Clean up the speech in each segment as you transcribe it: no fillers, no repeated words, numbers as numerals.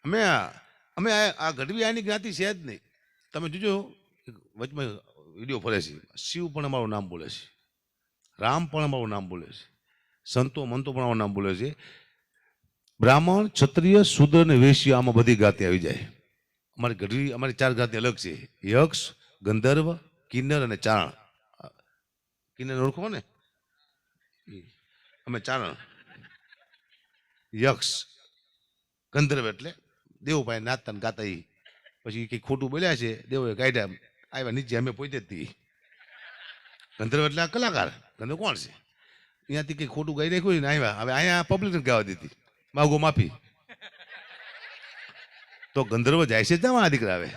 અમે અમે આ ગઢવી આની જ્ઞાતિ છે જ નહીં. તમે જોજો વચમાં વિડીયો ફરે છે, શિવ પણ અમારું નામ બોલે છે, રામ પણ અમારું નામ બોલે છે, સંતો મંતો પણ અમારું નામ બોલે છે. બ્રાહ્મણ, ક્ષત્રિય, શૂદ્ર અને વૈશ્ય આમાં બધી જ્ઞાતિ આવી જાય. અમારી ગઢવી અમારી 4 જ્ઞાતિ અલગ છે: યક્ષ, ગંધર્વ, કિન્નર અને ચારણ. કિન્નર ઓળખો ને? અમે ચારણ. યક્ષ, ગંધર્વ એટલે દેવભાઈ નાચતા ને ગાતા. પછી કંઈક ખોટું બોલ્યા છે, દેવોએ કાઢ્યા, આવ્યા નીચે, અમે પોતે જ હતી. ગંધર્વ એટલે આ કલાકાર. ગંધર્વ કોણ છે? અહીંયાથી કંઈક ખોટું ગાઈ રાખ્યું ને આવ્યા. હવે અહીંયા પબ્લિક ગાવા દીધી, માગો માફી. તો ગંધર્વ જાય છે ત્યાં દીકરા આવે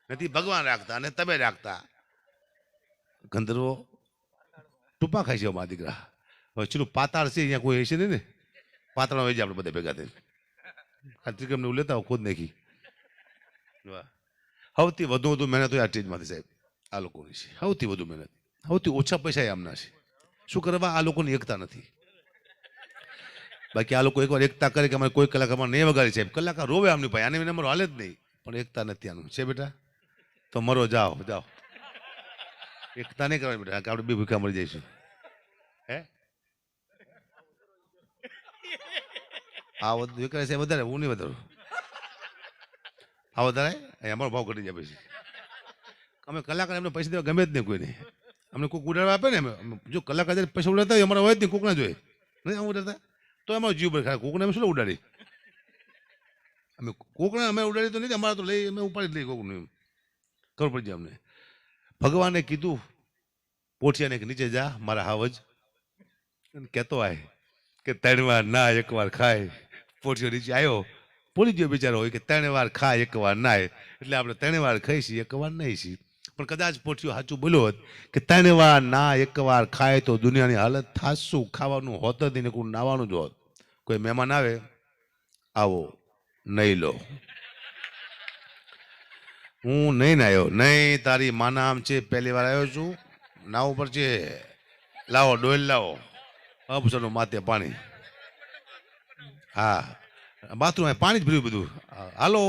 નથી ભગવાન રાખતા અને તમે રાખતા. ગંધર્વો ટૂંપા ખાય છે અમારા દીકરા. હવે ચીલું પાતાળ છે, અહીંયા કોઈ હશે નહીં ને, પાતાળમાં હોય છે આપણે બધા ભેગા થઈને. આ ત્રિકમને એવું લેતા ખુદ નાખી. સૌથી વધુ મહેનત હોય આ સ્ટેજમાંથી સાહેબ, આ લોકોની છે. સૌથી વધુ મહેનત, સૌથી ઓછા પૈસા આમના છે. શું કરવા? આ લોકોની એકતા નથી. બાકી આ લોકો એકવાર એકતા કરે કે અમારે કોઈ કલાકાર નહીં વગાડી સાહેબ, કલાકાર રોવે આમની ભાઈ, આને વિના અમારો હાલે જ નહીં. પણ એકતા નથી આનું છે બેટા. તો મરો, જાઓ જાઓ. એકતા નહીં કરવાની બેટા, આપણે બે ભૂખા મરી જઈશું. હે આ વિકરાય સાહેબ વધારે, હું નહીં વધારું. આ વધારે અમારો ભાવ ઘટી જાય. પછી અમે કલાકાર એમને પૈસા દેવા ગમે જ નહીં કોઈને. અમને કોઈક ઉડાડવા આપે ને, જો કલાકાર પૈસા ઉડાડતા હોય અમારા હોય જ નહીં, કોકના જોઈએ નહીં આમ ઉડાડતા, તો અમારો જીવ ભરે. કોકને અમે શું ઉડાડી? અમે કોકને અમે ઉડાડી તો નહીં, અમારા તો લઈ અમે ઉપાડી જ લઈએ કોકનું. ખબર પડી જાય અમને. ભગવાને કીધું પોઠિયાને કે નીચે જા મારા હાવજ, કહેતો આય કે 3 વાર ના 1 વાર ખાય. પોઠિયો નીચે આવ્યો, ભૂલી ગયો બિચારો હોય કે 3 વાર ખાય 1 વાર નાય, એટલે આપણે 3 વાર ખાઈશી 1 વાર નહીં છીએ. પણ કદાચ પોઠિયો સાચું બોલ્યો હોત કે 3 વાર ના 1 વાર ખાય તો દુનિયાની હાલત થાશું, ખાવાનું હોત જ નહીં, કોઈ નાવાનું જ હોત. કોઈ મહેમાન આવે, આવો નહીં લો, હું નહીં નાયો, નહીં તારી માના આમ છે, પહેલી વાર આવ્યો છું, નાવું પડશે, લાવો ડોલ લાવો, અબસરનું માથે પાણી. હા, બાથરૂમ પાણી જ ભર્યું બધું. હાલો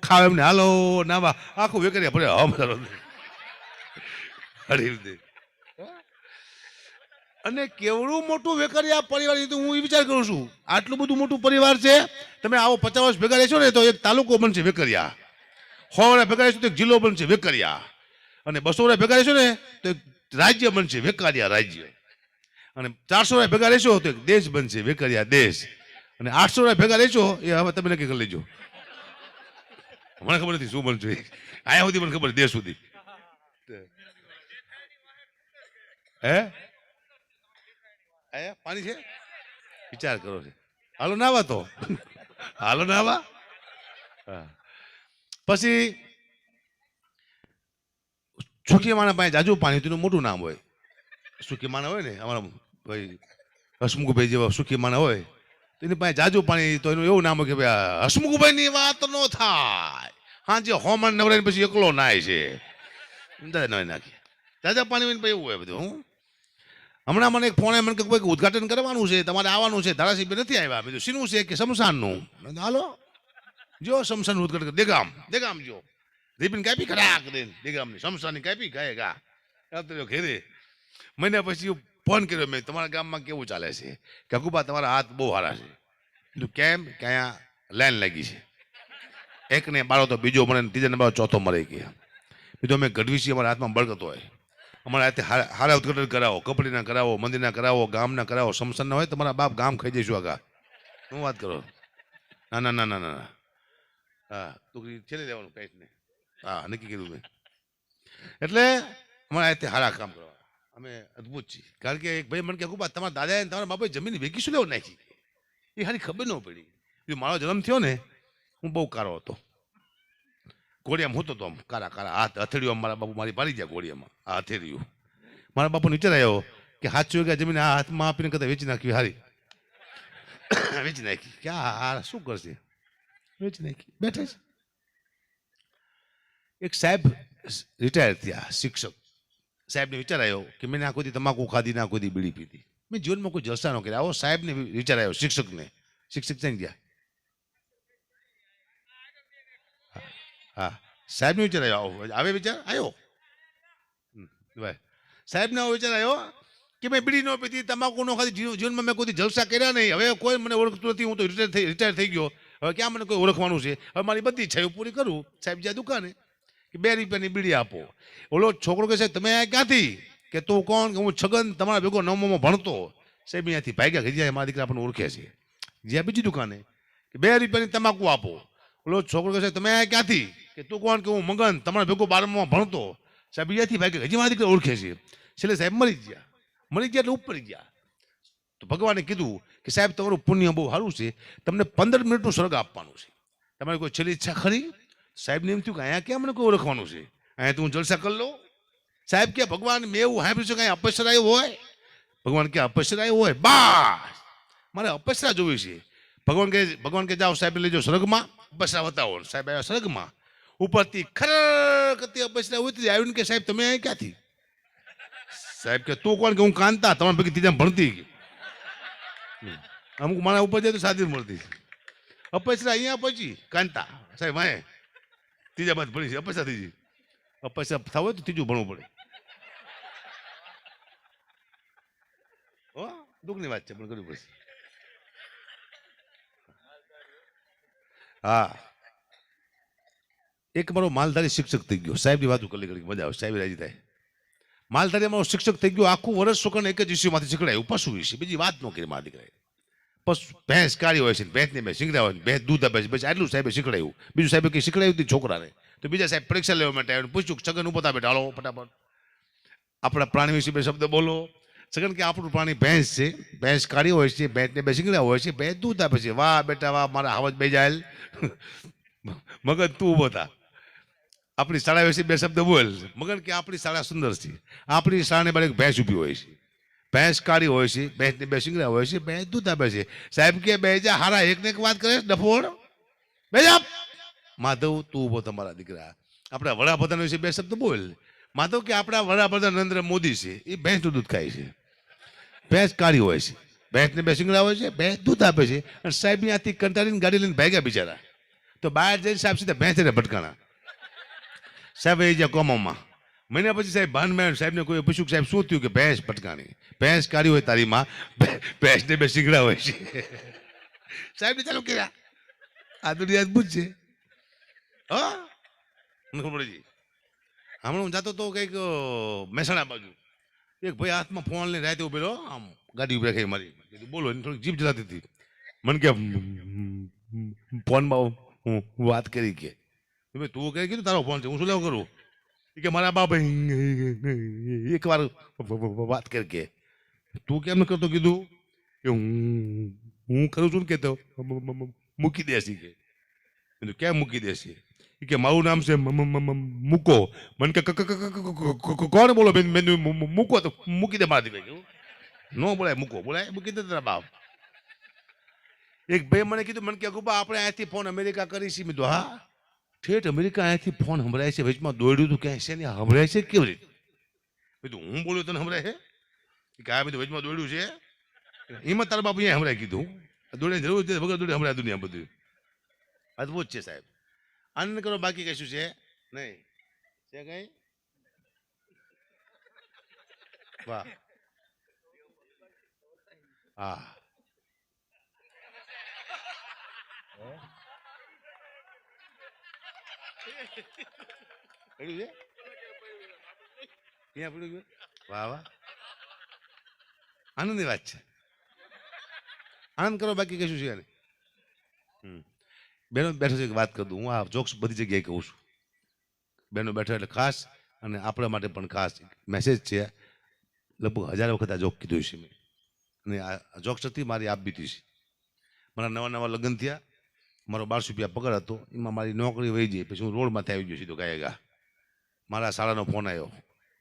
ખાવ એમને, હાલો નાવા, આખું વેકરિયા ભરે. અને કેવડું મોટું વેકરિયા પરિવાર, હું એ વિચાર કરું છું, આટલું બધું મોટું પરિવાર છે. તમે આવો 50 વર્ષ ભેગા રહેશો ને તો એક તાલુકો બનશે વેકરિયા. 100 વર્ષ ભેગા રહેશો તો એક જિલ્લો બનશે વેકરિયા. અને 200 વર્ષ ભેગા રહેશો ને તો એક રાજ્ય બનશે વેકરિયા રાજ્ય. અને 400 વર્ષ ભેગા રહેશો તો એક દેશ બનશે વેકરિયા દેશ. અને 800 વર્ષ ભેગા રહેશો એ હવે તમે નક્કી કરી લેજો. મને ખબર નથી શું બનશે, આયા સુધી મને ખબર, દેશ સુધી. હે આયા પાણી છે, વિચાર કરો છે. હાલો નાવા તો, હાલો નાવા. પછી સુખી માણા પાસે જાજુ પાણી, તેનું મોટું નામ હોય. સુખી માણા હોય ને, અમારા ભાઈ હસમુખભાઈ જેવા સુખી માણા હોય, તેની પાસે જાજુ પાણી, તો એનું એવું નામ હોય કે ભાઈ હસમુખભાઈ ની વાત ન થાય. હા, જે હોમણ નવરાય પછી એકલો નાય છે, નાખી જાજા પાણી એવું હોય બધું. હું હમણાં મને એક ફોન મને કે ઉદઘાટન કરવાનું છે, તમારે આવવાનું છે, ધારાસભ્ય નથી આવ્યા. બીજું શીનું છે કે શમશાનનું. હાલો જો શમશાન ઉદઘાટન દેગામ દેગામ જો રીબીન કાપી ખરાક દે દેગામની શમશાનની કાપી ખાય ઘેરે. મહિના પછી ફોન કર્યો મેં, તમારા ગામમાં કેવું ચાલે છે? કે અકુબા તમારા હાથ બહુ સારા છે. કીધું કેમ? કે અહીંયા લાઈન લાગી છે, એકને બાળો તો બીજો મળે, ત્રીજાને બાળો ચોથો મળે ગયા. બીજું અમે ગઢવી છીએ, અમારા હાથમાં બળકત હોય. અમારા હાથે હારા ઉદઘાટન કરાવો, કપડીના કરાવો, મંદિરના કરાવો, ગામના કરાવો, શમશાનના હોય. તમારા બાપ ગામ ખાઈ જઈશું આગા. શું વાત કરો? ના ના ના ના ના. હા, ટુકડી છેલ્લે લેવાનું કઈ નહીં. હા, નક્કી કર્યું મેં. એટલે અમારા હાથે હારા કામ કરવા અમે અદભુત છીએ. કારણ કે એક ભાઈ મને કે તમારા દાદાએ તમારા બાપાએ જમીન વેચી શું લેવું નાખી, એ હારી ખબર ન પડી. મારો જન્મ થયો ને, હું બહુ કારો હતો, ઘોડિયામાં હોતો તો આમ કારા કારા હાથ હથેળીઓ મારા બાપુ મારી પાડી ગયા ઘોડિયામાં. આ હથેળીયું મારા બાપુ વિચાર આવ્યો કે 7 વીઘા જમીન આ હાથમાં આપીને કદાચ વેચી નાખવી હારી. વેચી નાખી કે આ શું કરશે, વેચી નાખી બેઠે છે. એક સાહેબ રિટાયર થયા, શિક્ષક. સાહેબને વિચાર આવ્યો કે મેં આખો દી તમાકુ ખાધી, આખો દી બીડી પીધી, મેં જીવનમાં કોઈ જલસા ન કર્યા. આવો સાહેબને વિચાર આવ્યો, શિક્ષકને. શિક્ષક થઈ ગયા હા સાહેબનો વિચાર આવ્યો આવે વિચાર આવ્યો ભાઈ સાહેબને આવો વિચાર આવ્યો કે મેં બીડી ન પીધી તમાકુ ન ખાધી જીવનમાં મેં કોઈ જલસા કર્યા નહીં હવે કોઈ મને ઓળખતું નથી હું તો રિટાયર થઈ ગયો હવે ક્યાં મને કોઈ ઓળખવાનું છે હવે મારી બધી ઈચ્છા પૂરી કરું સાહેબ જ્યાં દુકાને કે 2 રૂપિયાની બીડી આપો ઓલો છોકરો કહે સાહેબ તમે આ ક્યાંથી કે તું કોણ કે હું છગન તમારા ભેગો નવમામાં ભણતો સાહેબ અહીંયાથી ભાગ્યા ઘડી જાય મારા દીકરા આપણને ઓળખે છે જ્યાં બીજી દુકાને કે 2 રૂપિયાની તમાકુ આપો ઓલો છોકરો કહે સાહેબ તમે આ ક્યાંથી કે તું કોણ કે હું મગન તમારા ભેગો 12મામાં ભણતો સાહેબ અહીંયાથી ભાગ્યા હજી મારા દીકરા ઓળખે છે છેલ્લે સાહેબ મરી ગયા એટલે ઉપર ગયા તો ભગવાને કીધું કે સાહેબ તમારું પુણ્ય બહુ સારું છે તમને 15 મિનિટનું સ્વર્ગ આપવાનું છે તમારી કોઈ છેલ્લી ઈચ્છા ખરી સાહેબને એમ થયું કે અહીંયા ક્યાં મને કોઈ ઓળખવાનું છે અહીંયા તું જલસા કરી લો સાહેબ કે ભગવાન મેં એવું સાંભળ્યું છે કે અહીંયા અપસરા આવ્યો હોય ભગવાન કે અપસરા આવ્યો હોય બસ મારે અપસરા જોવી છે ભગવાન કે જાઓ સાહેબ લઈ જાઓ સ્વર્ગમાં અપસરા બતાવો સાહેબ આવ્યા સ્વર્ગમાં ઉપરથી ખર કરતી અપસરા ઉતરી આવીને કે સાહેબ તમે અહીંયા ક્યાંથી સાહેબ કે તું કોણ કે હું કાંતા તમારા ભેગી ત્રીજા ભણતી અમુક મારા ઉપર જાય તો સાદી મળતી અપસરા અહીંયા પહોંચી કાંતા સાહેબ હા ત્રીજા બાદ ભણી છે અપસરા ત્રીજી અપસરા થવું હોય તો ત્રીજું ભણવું પડે હો દુઃખની વાત છે પણ કરવી પડશે હા એક મારો માલધારી શિક્ષક થઈ ગયો સાહેબની વાતો કરી ઘડી મજા આવે સાહેબ રાજી થાય માલધારી અમારો શિક્ષક થઈ ગયો આખું વર્ષ છોકરાને એક જ ઇસ્યુમાંથી શીખડાયું પશુ વિશે બીજી વાત ન કરી મારા દીકરાએ પશુ ભેંસ કાળી હોય છે ભેંસને મેં શીખડા હોય ભેંસ દૂધ આપે છે બસ આટલું સાહેબે શીખડાયું બીજું સાહેબે કંઈ શીખડાયું હતી છોકરાને તો બીજા સાહેબ પરીક્ષા લેવા માટે આવ્યું પૂછ્યું સગન ઉપર બેઠા હાલો ફટાફટ આપણા પ્રાણી વિશે બે શબ્દ બોલો સગન કે આપણું પ્રાણી ભેંસ છે ભેંસ કાળી હોય છે ભેંસને બે શીખડા હોય છે ભેંસ દૂધ આપે છે વાહ બેટા વાહ મારા હાવજ બે જાય મગજ તું ઉભો થા આપણી શાળા વિશે બે શબ્દ બોલ મગન કે આપણી શાળા સુંદર છે આપણી શાળાને બારે ભેંસ ઊભી હોય છે ભેંસ કાળી હોય છે ભેંસને બે શીંગડા હોય છે ભેંસ દૂધ આપે છે સાહેબ કે બે જા હારા એકને એક વાત કરે ડફોડ બે જા માધવ તું ઉભો તમારા દીકરા આપણા વડાપ્રધાન વિશે બે શબ્દ બોલ માધવ કે આપણા વડાપ્રધાન નરેન્દ્ર મોદી છે એ ભેંસનું દૂધ ખાય છે ભેંસ કાળી હોય છે ભેંસને બે શીંગડા હોય છે ભેંસ દૂધ આપે છે અને સાહેબ ત્યાંથી કંટાળીને ગાડી લઈને ભાગ્યા બિચારા તો બહાર જઈને સાહેબ સીધા ભેંસને ભટકાણા સાહેબ એ જ્યાં કોમામાં મહિના પછી સાહેબ ભાન મેં સાહેબને કોઈ પૂછ્યું સાહેબ શું થયું કે ભેંસ ભટકાણી ભેંસ કાઢી હોય તારી માં ભેંસને બે શીંગડા હોય છે સાહેબને ચાલુ કર્યા આ દુનિયા અદભુત છે હા હમણાં હું જતો તો કંઈક મહેસાણા બાજુ એક ભાઈ હાથમાં ફોન લઈને રાતે ઉભેલો આમ ગાડી ઉભી રાખી મારી કીધું બોલો એને થોડીક જીભ જલાતી હતી મને કે ફોનમાં હું વાત કરી કે તું કઈ કીધું તારો ફોન છે હું શું લેવું કરું કે મારા બાપ એક વાર વાત કરી કે તું કેમ ન કરતો કીધું કે હું કરું છું ને કે તો મૂકી દેસી કે કેમ મૂકી દેસી કે મારું નામ છે મૂકો મને કે કોણ બોલો બેન મૂકો તો મૂકી દે મારા દીકરા ન બોલાય મૂકો બોલાય મૂકી દે તારા બાપ એક ભાઈ મને કીધું મને કે ગુબા આપણે અહીંયાથી ફોન અમેરિકા કરીશી મેં તો હા ઠેઠ અમેરિકા અહીંયાથી ફોન સંભળાય છે વચમાં દોડ્યું હતું ક્યાંય છે ને સંભળાય છે કેવી રીતે કીધું હું બોલ્યું તને સંભળાય છે કે આ બધું વચમાં દોડ્યું છે એમાં તારા બાપુ અહીંયા સંભળાય કીધું દોડે જરૂર છે વગર દોડે સંભળાય દુનિયા બધું અદભુત છે સાહેબ આનંદ કરો બાકી કશું છે નહીં છે કઈ વાહ હા વાહ વાહ આનંદની વાત છે આનંદ કરો બાકી કશું છે ને બહેનો બેઠો છે વાત કરી દઉં હું આ જોક્સ બધી જગ્યાએ કહું છું બહેનો બેઠો એટલે ખાસ અને આપણા માટે પણ ખાસ મેસેજ છે લગભગ 1000 વખત આ જોક કીધું છે મેં અને આ જોક્સ હતી મારી આપ બીતી છે મારા નવા નવા લગ્ન થયા મારો 1200 રૂપિયા પગાર હતો એમાં મારી નોકરી વહી ગઈ પછી હું રોડમાંથી આવી ગયો સીધો ગાયગા મારા શાળાનો ફોન આવ્યો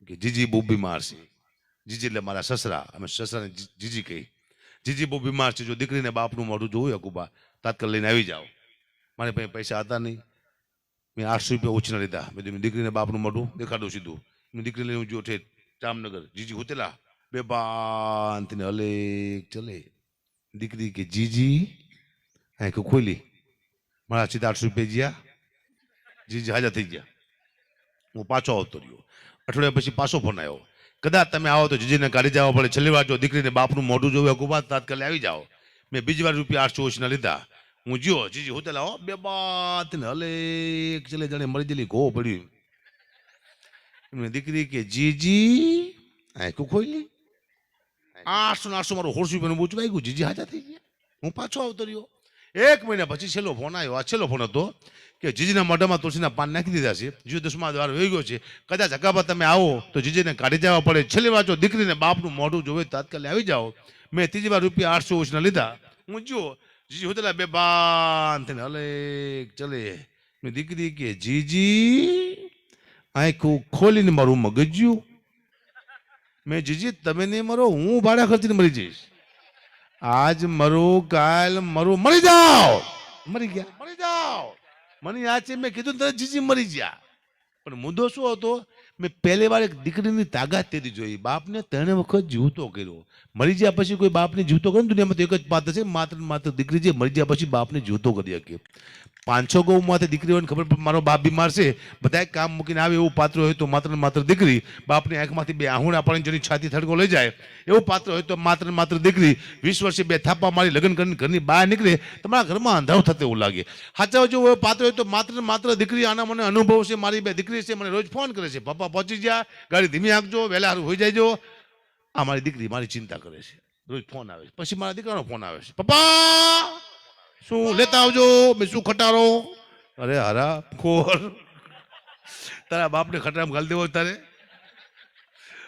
કે જીજી બહુ બીમાર છે જીજી એટલે મારા સસરા અમે સસરાને જીજી કહી જીજી બહુ બીમાર છે જો દીકરીને બાપનું મોઢું જોયું અકુબા તાત્કાલ લઈને આવી જાઓ મારે પાસે પૈસા હતા નહીં મેં 800 રૂપિયા ઓછીના લીધા મેં દીકરીને બાપનું મોઢું દેખાડું સીધું મેં દીકરી લઈને જો ઠેઠ જામનગર જીજી હોતેલા બે બાંધીને હલે ચલે દીકરી કે જીજી આંખ ખોલી મારા સીધા 800 રૂપિયા જ્યા જીજી હાજર થઈ ગયા. હું પાછો આવતો રહ્યો. અઠવાડિયા પછી પાછો ફોન આવ્યો, કદાચ તમે આવો તો જીજીને કાઢી જવા પડે, છેલ્લી વાર જો દીકરીને બાપનું મોઢું જોવે અકુબાત તાત્કાલિક આવી જાઓ. મેં બીજી વાર ₹880 લીધા. હું જ્યો જીજી હોતે લાવો બે બાત ને હલે ચલે જાણે મરી જેલી ઘો પડ્યું. એમને દીકરી કે જીજી આંખું ખોલી 800 મારું ₹800 બૂચ વાગ્યું. જીજી હાજર થઈ ગયા. હું પાછો આવતો રહ્યો. 1 મહિના પછી છેલ્લો ફોન આવ્યો. આ છેલ્લો ફોન હતો કે જીજીના મોઢામાં તુલસીના પાન નાખી દીધા છે, જીવ 10મા દ્વાર વહી ગયો છે, કદાચ હકાબા તમે આવો તો જીજીને કાઢી જવા પડે, છેલ્લી વાર જો દીકરીને બાપનું મોઢું જોવે તાત્કાલિક આવી જાઓ. મેં ત્રીજી વાર ₹880 લીધા. હું જો જીજી હોતેલા બે બાન થઈને હલે ચલે. મેં દીકરી કે જીજી આંખું ખોલીને મારું મગજ્યું. મેં જીજી તમે નહીં મરો, હું ભાડા ખર્ચીને મરી જઈશ. આજ મરો કાલ મરો, મરી જાઓ. મરી ગયા, મરી જાઓ. મને યાદ છે મેં કીધું તરત જીજી મરી ગયા. પણ મુદ્દો શું હતો, મેં પહેલી વાર એક દીકરીની તાકાત તેથી જોઈ. બાપને 3 વખત જીવતો કર્યો. મરી ગયા પછી કોઈ બાપને જીવતો કરે ને દુનિયામાં તો એક જ પાત્ર છે, માત્ર માત્ર દીકરી જે મરી ગયા પછી બાપને જીવતો કરી શકે. 500 ગૌમાંથી દીકરી હોય ખબર મારો બાપ બીમાર છે, બધા કામ મૂકીને આવે એવું પાત્ર હોય તો માત્ર માત્ર દીકરી. બાપની આંખમાંથી 2 આહુડા પાડીને જેની છાતી થડકો લઈ જાય એવું પાત્ર હોય તો માત્ર માત્ર દીકરી. 20 વર્ષે 2 થાપા મારી લગ્ન કરીને ઘરની બહાર નીકળે, તમારા ઘરમાં અંધારું થતું એવું લાગે. સાચા જો પાત્ર હોય તો માત્ર માત્ર દીકરી. આના મને અનુભવ છે. મારી 2 દીકરી છે, મને રોજ ફોન કરે છે, પપ્પા પહોંચી ગયા, ગાડી ધીમી હાંકજો, વહેલા હારું હોઈ જાયજો. આ મારી દીકરી મારી ચિંતા કરે છે, રોજ ફોન આવે છે. પછી મારા દીકરાનો ફોન આવે છે, પપ્પા શું લેતા આવજો, મેં શું ખટારો. અરે હારા ખોર, તારા બાપને ખટારામાં ઘાલ દેવો તારે?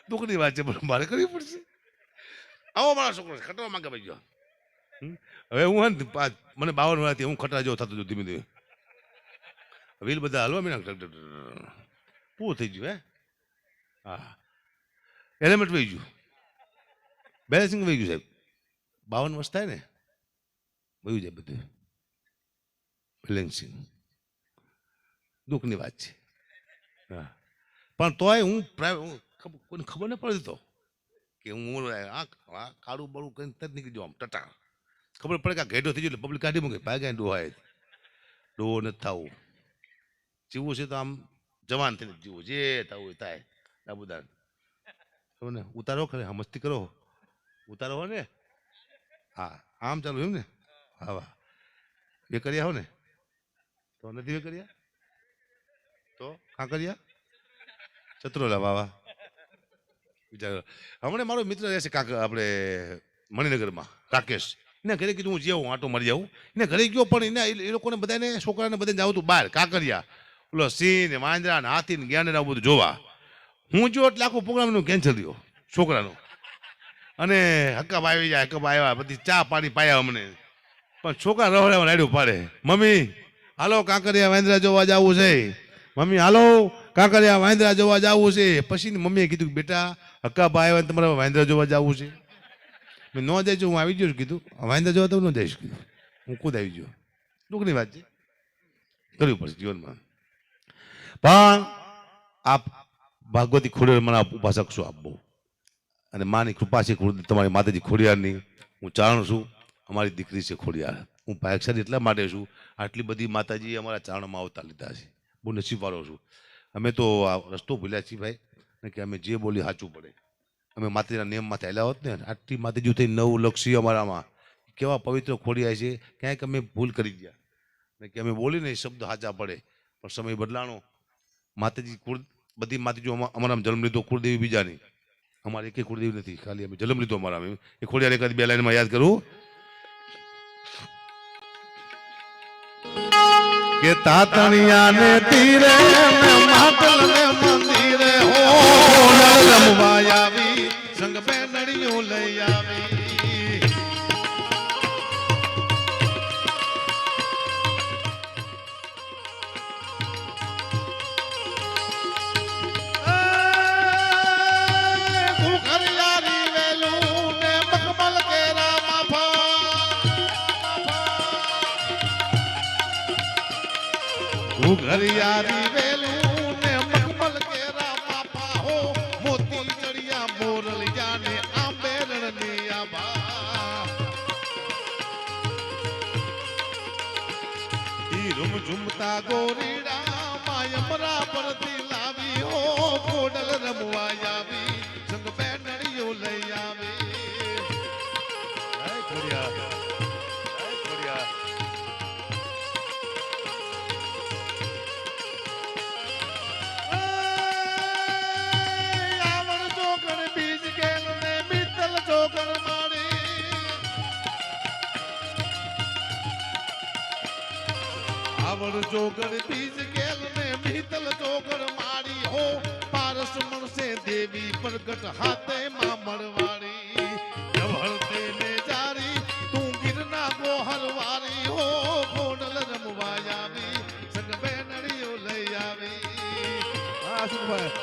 દુઃખની વાત છે, પણ મારે કરવી પડશે. આવો મારા છોકરો ખટારો માંગે ભાઈ ગયો. હવે હું મને 52 વર્ષથી હું ખટારા જેવો થતો હતો ધીમે ધીમે. વ્હીલ બધા હલવા મેં પૂરું થઈ ગયું. હા, હેલ્મેટ વહી ગયું, બેલેન્સિંગ વહી ગયું સાહેબ. 52 વર્ષ થાય ને વહી જાય બધું બેલેન્સિંગ. દુઃખની વાત છે. હા, પણ તોય હું કોઈને ખબર ન પડતી તો કે હું કાળું બળું કરીને તરત નીકળી જાઉં આમ ટટા. ખબર પડે કે આ ઘેડો થઈ ગયો એટલે પબ્લિક કાઢી મૂકે, ભાગ્યા ડોહાય ડોહો નથી થવું. જીવવું છે તો આમ જવાન થઈને જીવવું, જે થવું એ થાય. દાબુદાર ને ઉતારો ખરે, હા મસ્તી કરો, ઉતારો હો ને. હા આમ ચાલુ એમ ને. હા વાહ, એ કરી આવો ને તો નથી એ કર્યા તો કાં કર્યા ચતુરોલા વાવા. વિચાર હમણાં મારો મિત્ર રહેશે કાકા આપણે મણિનગરમાં, રાકેશ. એને ઘરે કીધું હું જેવું આંટો મારી જાઉં. એને ઘરે ગયો પણ એ લોકોને બધાને છોકરાને બધાને જાવ તું બહાર કાંકરિયા, ઓલો સિંહ ને વાંદરા ને હાથી ને જ્ઞાન ને આવું બધું જોવા. હું જો એટલે આખું પ્રોગ્રામનું કેન્સલ થયો છોકરાનું. અને હક્કા આવી જાય, હક્કા આવ્યા, બધી ચા પાણી પાયા અમને. પણ છોકરા રવડાવવા રાડ્યું પાડે, મમ્મી હાલો કાંકરિયા વાંદરા જોવા જવું છે, મમ્મી હાલો કાંકરિયા વાંદરા જોવા જવું છે. પછી મમ્મીએ કીધું બેટા હક્કા આવ્યા તમારે વાંદરા જોવા જવું છે. મેં ન જાય હું આવી ગયો કીધું, વાંદરા જોવા તો ન જઈશ કીધું, હું ખુદ આવી ગયો. દુઃખની વાત છે, કરવી પડશે જીવનમાં. પણ આપ ભાગવતી ખોડિયાર મને ઉપાસક છું આપ બહુ, અને માની કૃપા છે તમારી માતાજી ખોડિયારની. હું ચારણ છું, અમારી દીકરી છે ખોડિયાર. હું ભાગ્યશાળી એટલા માટે છું, આટલી બધી માતાજીએ અમારા ચારણમાં અવતાર લીધા છે. બહુ નસીબવાળો છું. અમે તો આ રસ્તો ભૂલ્યા છીએ ભાઈ, કે અમે જે બોલી સાચું પડે. અમે માતાજીના નિયમમાંથી હાલ્યા હોત ને, આટલી માતાજી થઈ 9 લક્ષી અમારામાં કેવા પવિત્ર ખોડિયા છે. ક્યાંક અમે ભૂલ કરી ગયા ને કે અમે બોલીને એ શબ્દ સાચા પડે, પણ સમય બદલાણો. માતાજી બધી માતાજીઓ અમારામાં જન્મ લીધો, કુળદેવી બીજાની, અમારે એક કુળદેવી નથી, ખાલી અમે જન્મ લીધો અમારા. એ ખોડિયાર એકાદ 2 લાઈનમાં યાદ કરું કે તાતણિયા ને તીરે માટલ ને મંદિરે હો રમવા આવી સંગ બેનડીઓ લઈ આવી. ઘરિયારી વેલું ને મખમલ કેરા બાપા હો, મોતી ચડિયા મોરલિયા ને આંબેરણ ની આભા. ઈ રૂમ ઝુમતા ગોરીડા માયમરા પરથી લાવી હો કોડલ રમવા આવી સંગ બેનડીઓ લઈ આવી જય ખોડિયા જય ખોડિયા આવણ ચોકણ બીજ ગેલ ને મિત્તલ ચોકણ માડી આવડ ચોગડ બીજ ગેલ ને મિત્તલ ચોગડ મારી હો પારસ મણસે દેવી પ્રગટ હાથે માં મળવાડી જવળતે ને જારી તું ગિરના ગોહર વારી હો કોડલ રમવા આવી સંગ બેનડીઓ લઈ આવી હા સુભાઈ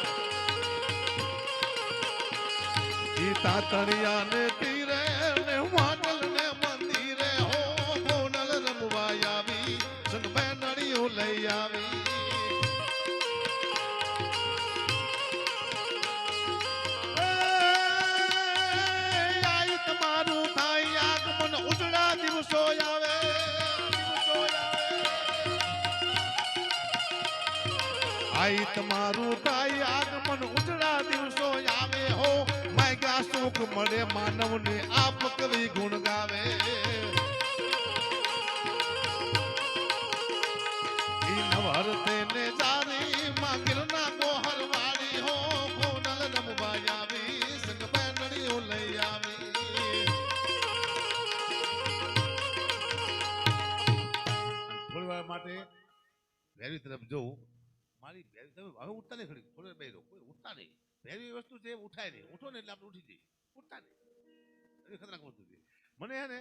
ઈ તાતણિયા ને તીરે ને વાટલ ને મંદિરે હો કોડલ રમવા આવી સંગ બેનડીઓ લઈ આવી આઈ તમારું થાય આગમન ઉજળા દિવસો આવે આઈ તમારું થાય આગમન ઉજળા દિવસો આવે હો માગ્યા સુખ મળે માનવને આપ કવિ ગુણ ગાવે નવરતે ને જારી માં ગિરના ગોહર વાળી હો કોડલ રમવા આવી સંગ બેનડીઓ લઈ આવી થોડી વાર માટે ભેરવી તરફ જોઉં મારી ભેરવી તમે હવે ઉઠતા નહીં ખડી થોડી બે કોઈ ઉઠતા નહીં ભેરવી વસ્તુ છે ઉઠાય નહીં ઉઠો ને એટલે આપણે ઉઠી જઈએ ઉઠતા નહીં એ ખતરનાક વસ્તુ છે મને હે ને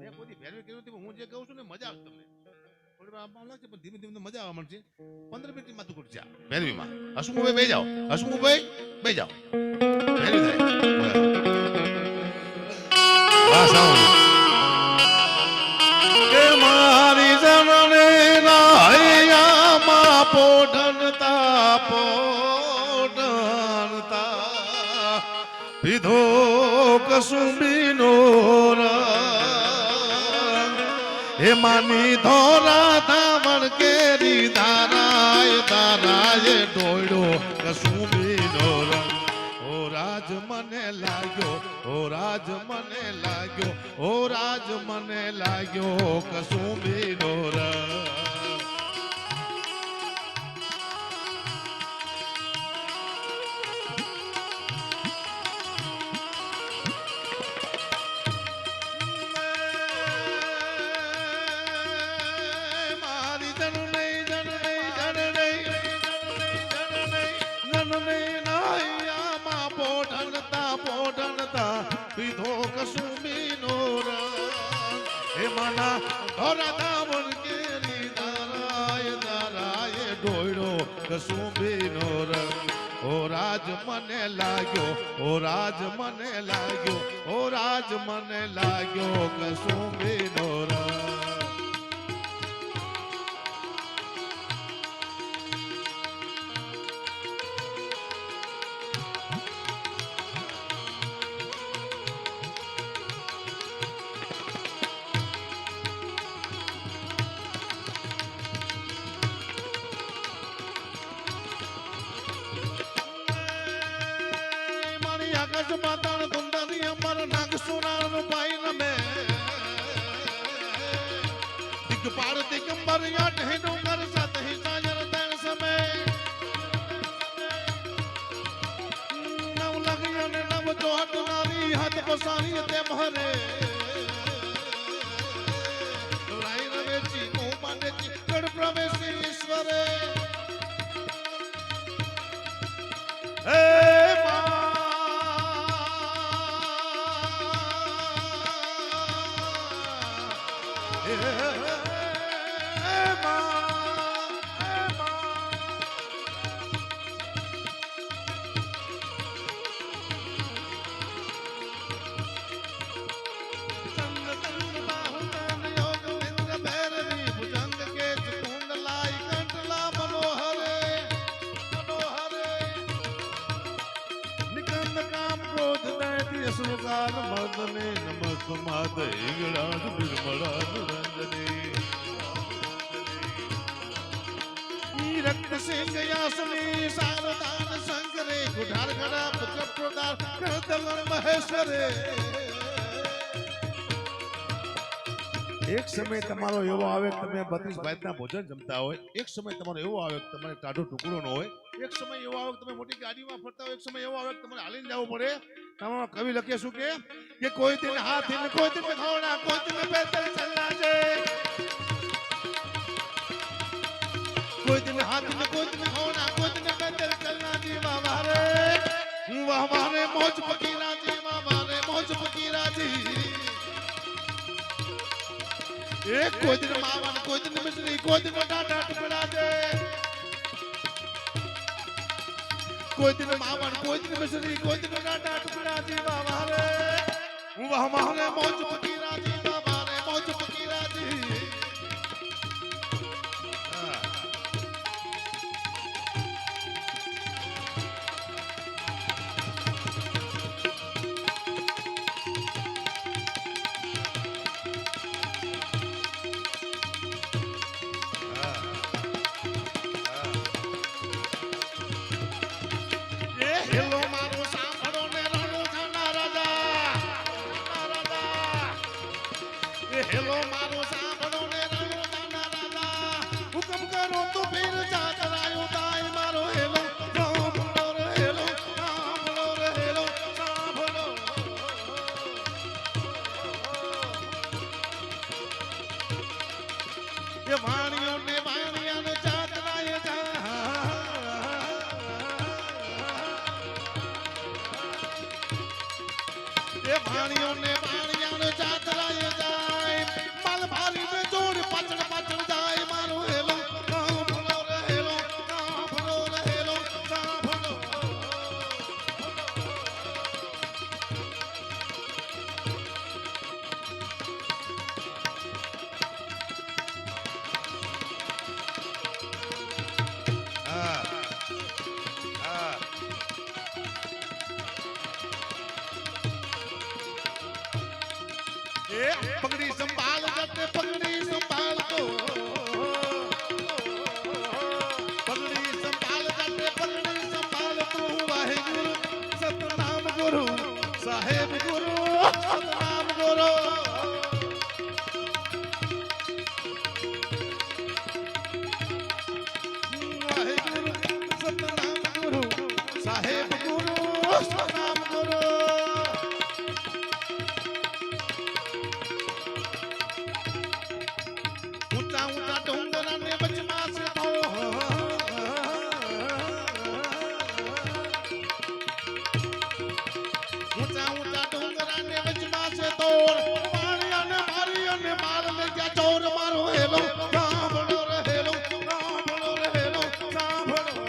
મેં કોઈ ભેરવી કર્યું હતું હું જે કહું છું ને મજા આવશે તમને થોડી વાર આમ લાગશે પણ ધીમે ધીમે મજા આવવા મળશે 15 મિનિટ માથું કૂટ જા ભેરવીમાં હસમુભાઈ બે જાઓ હસમુભાઈ બે જાઓ ભેરવી થાય બસ આવો કે મારી જનને નાયા પોઢનતા પીધો કસુંબીનો હે માની ધોરા ધાવણ કેરી દારાય ડોયડો કસુંબીનો રંગ ઓ રાજ મને લાગ્યો ઓ રાજ મને લાગ્યો ઓ રાજ મને લાગ્યો કસુંબીનો રંગ પીધો કસુંબીનો રંગ હે માના ધોરા ધાવણ કેરી દારાય ડોયડો કસુંબીનો રંગ ઓ રાજ મને લાગ્યો ઓ રાજ મને લાગ્યો ઓ રાજ મને લાગ્યો કસુંબીનો રંગ આકાશ પાતાળ ધુંધરી અમર નાગ સુરાણ પાઈ રમે દિગપાળ દિગંબર યાટ હે ડુંગર સત હે સાજર તણ સમે નવ લગિયો ને નવ જોટ નારી હાથ પસારી તે મહરે રાઈ રવે જી કો પાને જી કડ પ્રવેશી ઈશ્વરે હે સુકાલ મદને નમસ્ત માત ઈગળાદ બિરમળાદ રંજને સિંહ યાસની સાવધાન શંકરે ગુઢાર ગડા પુત્ર પ્રદાર કરદલન મહેશ્વરે એક સમય તમારો એવો આવે કે તમે 32 ભાતના ભોજન જમતા હોય એક સમય તમારો એવો આવે કે તમારે ટાઢો ટુકડો ન હોય એક સમય એવો આવે કે તમે મોટી ગાડીમાં ફરતા હોય એક સમય એવો આવે કે તમારે હાલીને જવું પડે તમારો કવિ લખે શું કે કોઈ દિન હાથી ને કોઈ દિન ઘોડા કોઈ દિન પેદલ ચલના છે કોઈ દિન હાથી ને કોઈ દિન ઘોડા કોઈ દિન પેદલ ચલના જી વાહ મારે મોજ ફકીરા જી વાહ મારે મોજ ફકીરા જી एक कोई दिन मावन कोई दिन मिश्री कोई दिन डाटा टुकड़ा दे कोई दिन मावन कोई दिन मिश्री कोई दिन डाटा टुकड़ा दी बाबा रे वह हमारे मौज फकीरा दी बाबा रे मौज फकीरा दी हेलो मारो सांभळो ने रणो थाना राजा ये हेलो मारो सांभळो ने रणो थाना राजा हुकम करो तो फिर जा चलायो दाई मारो हेलो सांभळो रे हेलो सांभळो रे हेलो सांभळो ये वाणियों ने जा चलायो जा ये भाणियों ने जात लाए जाए माल भारी में जोड़ पाचड़ जाए मारो हेलो सांभळो रे हेलो सांभळो रे हेलो सांभळो पगड़ी संभाल करते पगड़ी संभाल को पगड़ी संभाल करते पगड़ी संभाल तू वाहे गुरु सतनाम गुरु साहेब गुरु सतनाम गुरु वाहे गुरु सतनाम गुरु साहेब गुरु सतनाम गुरु ऊंचा ऊंचा डोंगरा ने बचमा से तो ऊंचा ऊंचा डोंगरा ने बचमा से तोड़ पानिया ने मार ले गया चोर मारो हेलो सांभळो रे हेलो सांभळो रे हेलो सांभळो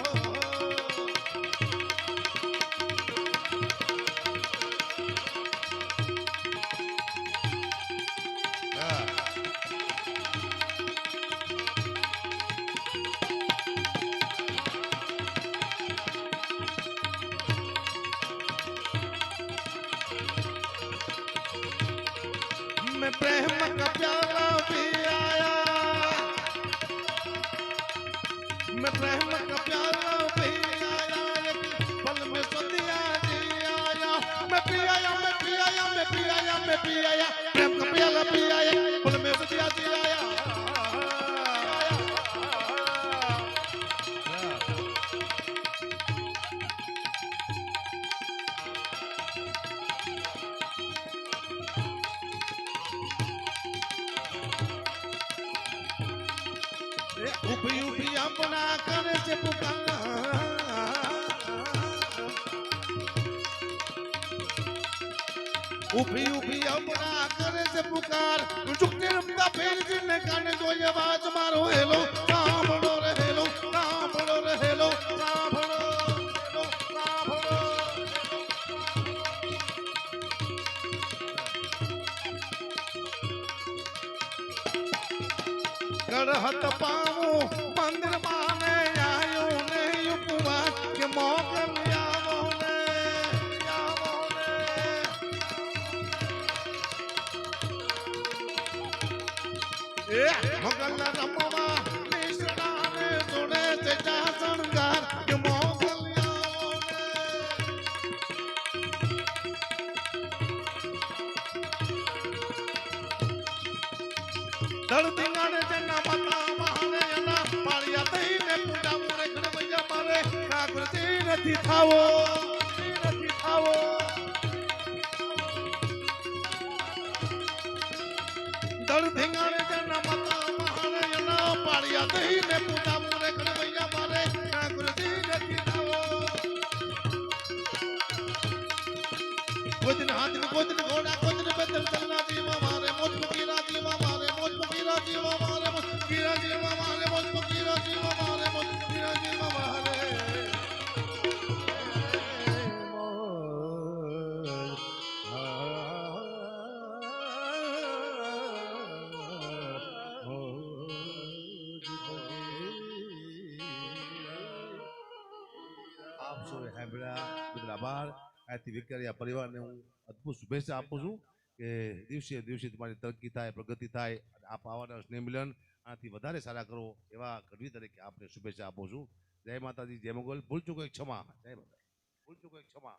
मैं प्रेम का प्याला पी आया मैं प्रेम का प्याला पी आया पल में सदिया जी आया मैं पी आया मैं पी आया मैं पी आया मैं पी आया प्रेम का प्याला पी आया पल में सदिया जी आया उभी उभी अपना करे से पुकार उभी उभी अपना करे से पुकार झुकते रमता फेर जिने काने दो आवाज मारो हेलो सांभळो रे हेलो सांभळो रे हेलो सांभळो हेलो सांभळो करहत पाऊं मंदिर माने आयो ने उपवास के मोगल आवो ने ए मोगल रमवा मिश्रा ने जोड़े से जा નથી થાવો નથી થાવો દળ ધીંગાણે જના મતા મહાને જના પાળિયા દઈને પૂજા મુરે કનવૈયા મારે ના ગુરદી નથી થાવો ગોદન હાથ ગોદન ઘોડા ગોદન બેતર ચલના જીવા મારે મોજ ફકીરા જીવા મારે મોજ ફકીરા જીવા મારે મોજ ફકીરા જીવા મારે મોજ ફકીરા જીવા મારે મોજ ફકીરા જીવા મારે આપ સૌએ સાંભળ્યા બદલ આભાર આથી વિક્ટોરિયા પરિવારને હું અદ્ભુત શુભેચ્છા આપું છું કે દિવસે દિવસે તમારી તરક્કી થાય પ્રગતિ થાય અને આપ આવવાના સ્નેહ મિલન આનાથી વધારે સારા કરો એવા ગઢવી તરીકે આપને શુભેચ્છા આપું છું જય માતાજી જય મોગલ ભૂલ ચૂકો એક ક્ષમા જય માતા ભૂલ ચૂકો એક ક્ષમા